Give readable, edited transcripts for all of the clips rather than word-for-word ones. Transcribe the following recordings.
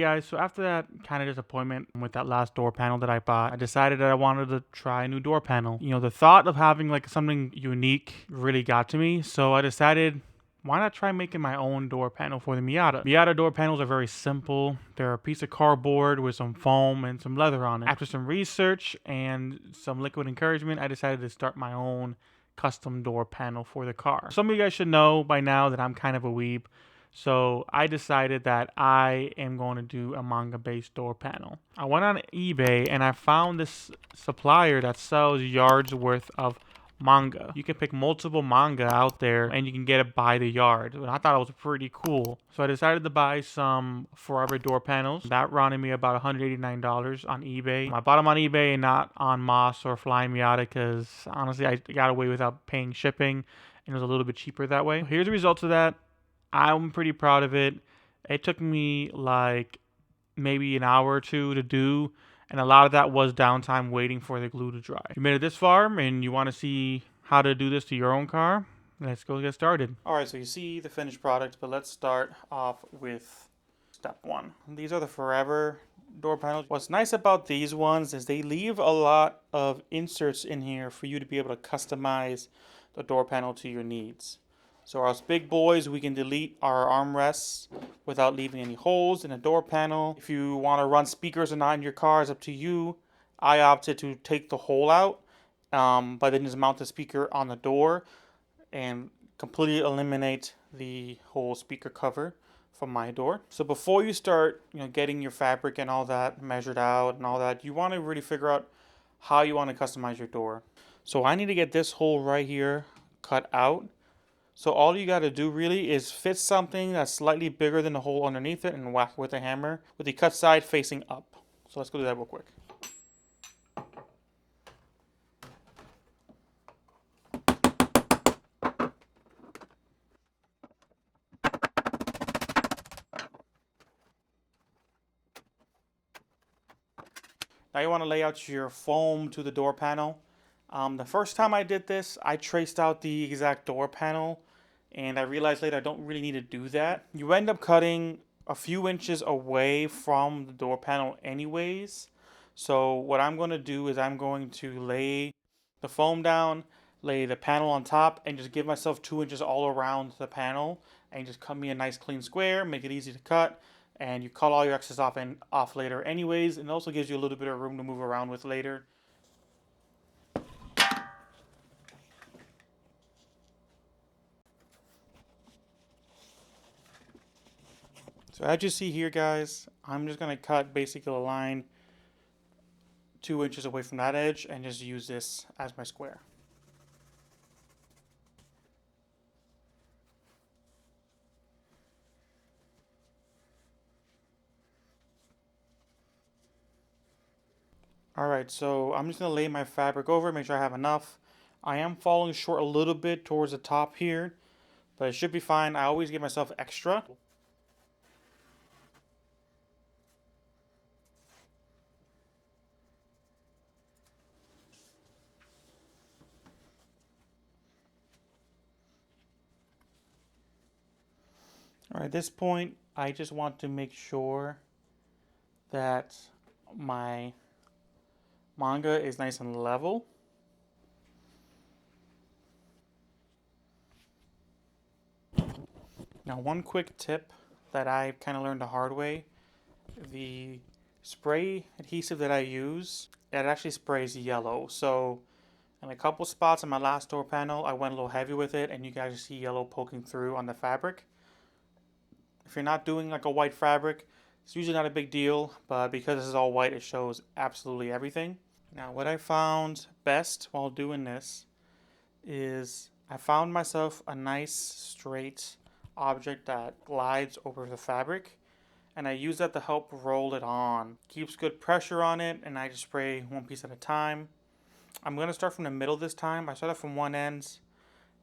Guys, so after that kind of disappointment with that last door panel that I bought, I decided that I wanted to try a new door panel. You know, the thought of having like something unique really got to me, so I decided why not try making my own door panel for the Miata? Miata door panels are very simple. They're a piece of cardboard with some foam and some leather on it. After some research and some liquid encouragement, I decided to start my own custom door panel for the car. Some of you guys should know by now that I'm kind of a weeb. So I decided that I am going to do a manga based door panel. I went on eBay and I found this supplier that sells yards worth of manga. You can pick multiple manga out there and you can get it by the yard. And I thought it was pretty cool. So I decided to buy some forever door panels. That ran me about $189 on eBay. I bought them on eBay and not on Moss or Flying Miata because honestly I got away without paying shipping and it was a little bit cheaper that way. Here's the results of that. I'm pretty proud of it. It took me like maybe an hour or two to do, and a lot of that was downtime waiting for the glue to dry. If you made it this far and you want to see how to do this to your own car, let's go get started. Alright, so you see the finished product, but let's start off with step one. These are the forever door panels. What's nice about these ones is they leave a lot of inserts in here for you to be able to customize the door panel to your needs. So us big boys, we can delete our armrests without leaving any holes in the door panel. If you want to run speakers or not in your car, it's up to you. I opted to take the hole out, but then just mount the speaker on the door and completely eliminate the whole speaker cover from my door. So before you start, getting your fabric and all that measured out and all that, you want to really figure out how you want to customize your door. So I need to get this hole right here cut out. So all you got to do really is fit something that's slightly bigger than the hole underneath it and whack it with a hammer with the cut side facing up. So let's go do that real quick. Now you want to lay out your foam to the door panel. The first time I did this, I traced out the exact door panel, and I realized later I don't really need to do that. You end up cutting a few inches away from the door panel anyways. So what I'm going to do is I'm going to lay the foam down, lay the panel on top, and just give myself 2 inches all around the panel, and just cut me a nice clean square, make it easy to cut. And you cut all your excess off later anyways, and it also gives you a little bit of room to move around with later. So as you see here, guys, I'm just going to cut basically a line 2 inches away from that edge and just use this as my square. Alright, so I'm just going to lay my fabric over, make sure I have enough. I am falling short a little bit towards the top here, but it should be fine. I always give myself extra. Alright, at this point, I just want to make sure that my manga is nice and level. Now, one quick tip that I kind of learned the hard way, the spray adhesive that I use, it actually sprays yellow. So in a couple spots on my last door panel, I went a little heavy with it, and you guys see yellow poking through on the fabric. If you're not doing like a white fabric, it's usually not a big deal, but because this is all white, it shows absolutely everything. Now, what I found best while doing this is I found myself a nice straight object that glides over the fabric, and I use that to help roll it on. Keeps good pressure on it, and I just spray one piece at a time. I'm going to start from the middle this time. I started from one end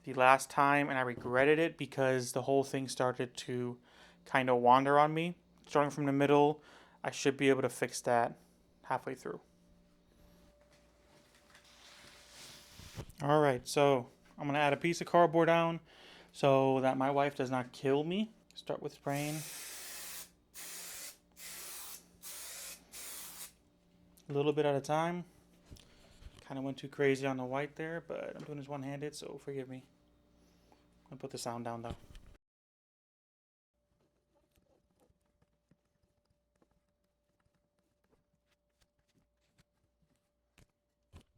the last time, and I regretted it because the whole thing started to kind of wander on me. Starting from the middle, I should be able to fix that halfway through. Alright, so I'm going to add a piece of cardboard down so that my wife does not kill me. Start with spraying. a little bit at a time. Kind of went too crazy on the white there, but I'm doing this one-handed, so forgive me. I'm gonna put the sound down though.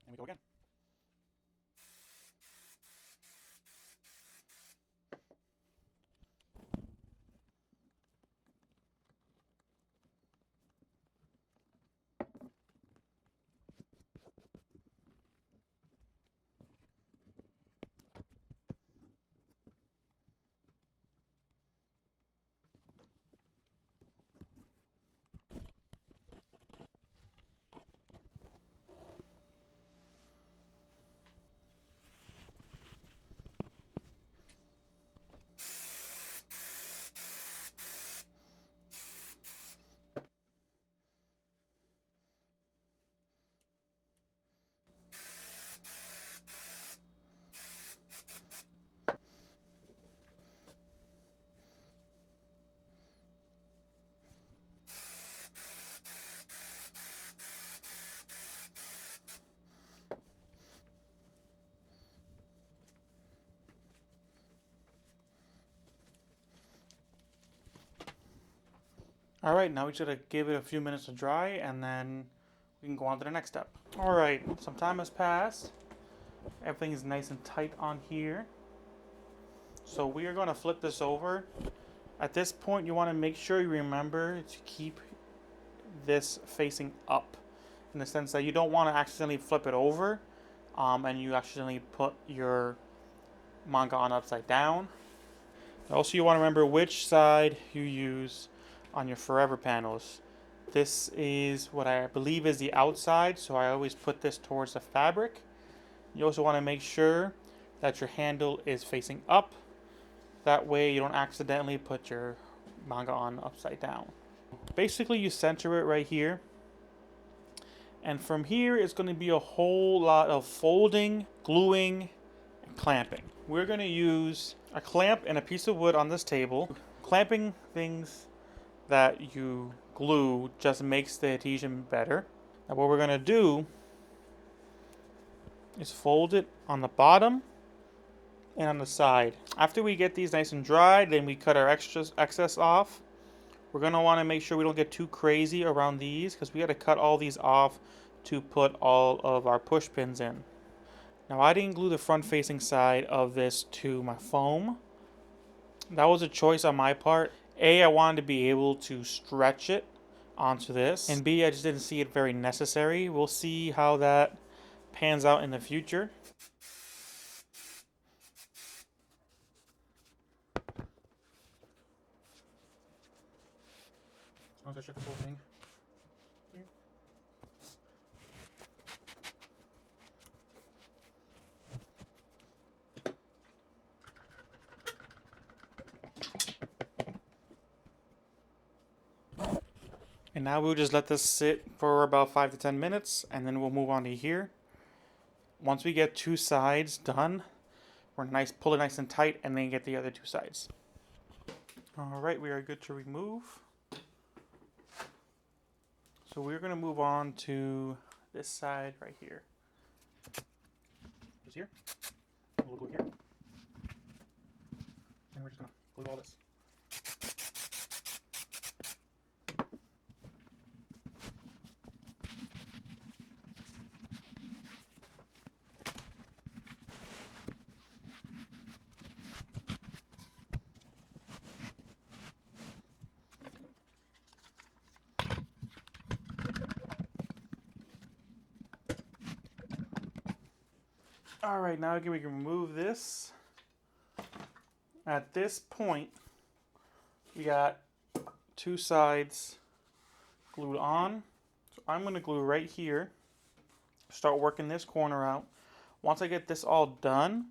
And we go again. All right, now we just gotta give it a few minutes to dry, and then we can go on to the next step. All right, some time has passed. Everything is nice and tight on here. So we are gonna flip this over. At this point, you wanna make sure you remember to keep this facing up, in the sense that you don't wanna accidentally flip it over, and you accidentally put your manga on upside down. Also, you wanna remember which side you use on your forever panels. This is what I believe is the outside, so I always put this towards the fabric. You also want to make sure that your handle is facing up. That way you don't accidentally put your manga on upside down. Basically, you center it right here. And from here, it's going to be a whole lot of folding, gluing, and clamping. We're going to use a clamp and a piece of wood on this table. Clamping things that you glue just makes the adhesion better. Now what we're going to do is fold it on the bottom and on the side. After we get these nice and dry, then we cut our excess off. We're going to want to make sure we don't get too crazy around these, because we got to cut all these off to put all of our push pins in. Now I didn't glue the front facing side of this to my foam. That was a choice on my part. A, I wanted to be able to stretch it onto this, and B, I just didn't see it very necessary. We'll see how that pans out in the future. I'll just check the whole thing. And now we'll just let this sit for about 5 to 10 minutes, and then we'll move on to here. Once we get two sides done, we're pull it nice and tight, and then get the other two sides. All right, we are good to remove. So we're going to move on to this side right here. Just here. We'll go here. And we're just going to glue all this. All right, now again we can remove this. At this point, we got two sides glued on. So I'm going to glue right here. Start working this corner out. Once I get this all done,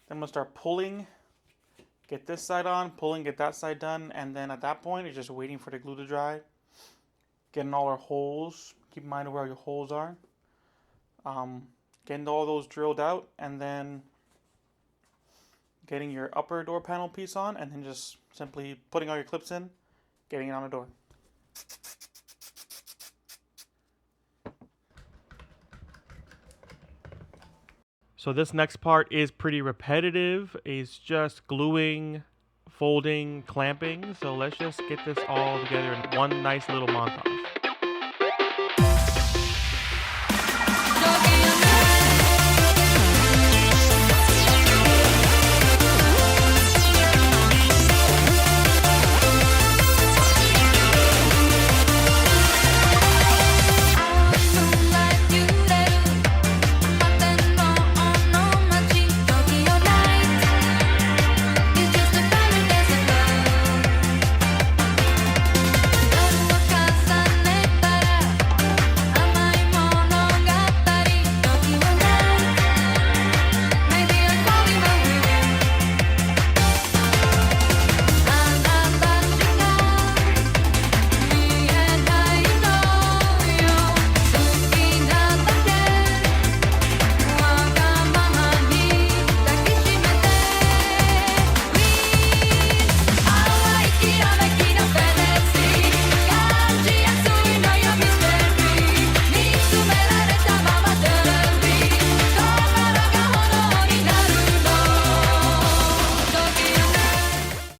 then I'm going to start pulling, get this side on, pulling, get that side done, and then at that point, it's just waiting for the glue to dry. Getting all our holes, keep in mind where your holes are. Getting all those drilled out, and then getting your upper door panel piece on, and then just simply putting all your clips in, getting it on the door. So this next part is pretty repetitive. It's just gluing, folding, clamping. So let's just get this all together in one nice little montage.